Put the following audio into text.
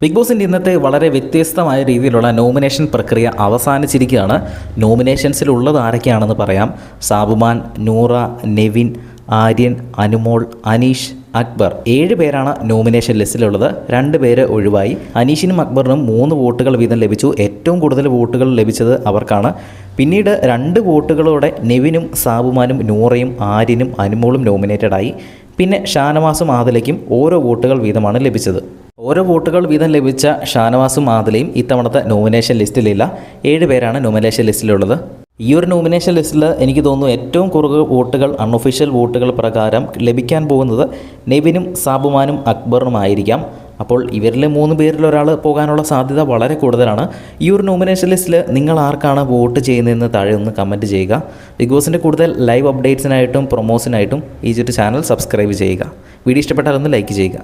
Big ബോസിൻ്റെ ഇന്നത്തെ വളരെ വ്യത്യസ്തമായ രീതിയിലുള്ള നോമിനേഷൻ പ്രക്രിയ അവസാനിച്ചിരിക്കുകയാണ്. നോമിനേഷൻസിലുള്ളത് ആരൊക്കെയാണെന്ന് പറയാം. സാബുമാൻ, നൂറ, നെവിൻ, ആര്യൻ, അനുമോൾ, അനീഷ്, അക്ബർ 7 പേരാണ് നോമിനേഷൻ ലിസ്റ്റിലുള്ളത്. 2 പേര് ഒഴിവായി. അനീഷിനും അക്ബറിനും 3 വോട്ടുകൾ വീതം ലഭിച്ചു. ഏറ്റവും കൂടുതൽ വോട്ടുകൾ ലഭിച്ചത് അവർക്കാണ്. പിന്നീട് 2 വോട്ടുകളോടെ നെവിനും സാബുമാനും നൂറയും ആര്യനും അനുമോളും നോമിനേറ്റഡായി. പിന്നെ ഷാനവാസും ആദിലയ്ക്കും ഓരോ വോട്ടുകൾ വീതമാണ് ലഭിച്ചത്. ഓരോ വോട്ടുകൾ വീതം ലഭിച്ച ഷാനവാസും ആദിലയും ഇത്തവണത്തെ നോമിനേഷൻ ലിസ്റ്റിലില്ല. 7 പേരാണ് നോമിനേഷൻ ലിസ്റ്റിലുള്ളത്. ഈ ഒരു നോമിനേഷൻ ലിസ്റ്റിൽ എനിക്ക് തോന്നുന്നു ഏറ്റവും കുറവ് വോട്ടുകൾ അൺഒഫീഷ്യൽ വോട്ടുകൾ പ്രകാരം ലഭിക്കാൻ പോകുന്നത് നെവിനും സാബുമാനും അക്ബറിനുമായിരിക്കാം. അപ്പോൾ ഇവരിൽ 3 പേരിൽ ഒരാൾ പോകാനുള്ള സാധ്യത വളരെ കൂടുതലാണ്. ഈ ഒരു നോമിനേഷൻ ലിസ്റ്റിൽ നിങ്ങൾ ആർക്കാണ് വോട്ട് ചെയ്യുന്നതെന്ന് താഴെ ഒന്ന് കമൻറ്റ് ചെയ്യുക. ബിഗ് ബോസിൻ്റെ കൂടുതൽ ലൈവ് അപ്ഡേറ്റ്സിനായിട്ടും പ്രൊമോഷനായിട്ടും ഈ ചാനൽ സബ്സ്ക്രൈബ് ചെയ്യുക. വീഡിയോ ഇഷ്ടപ്പെട്ടാൽ ഒന്ന് ലൈക്ക് ചെയ്യുക.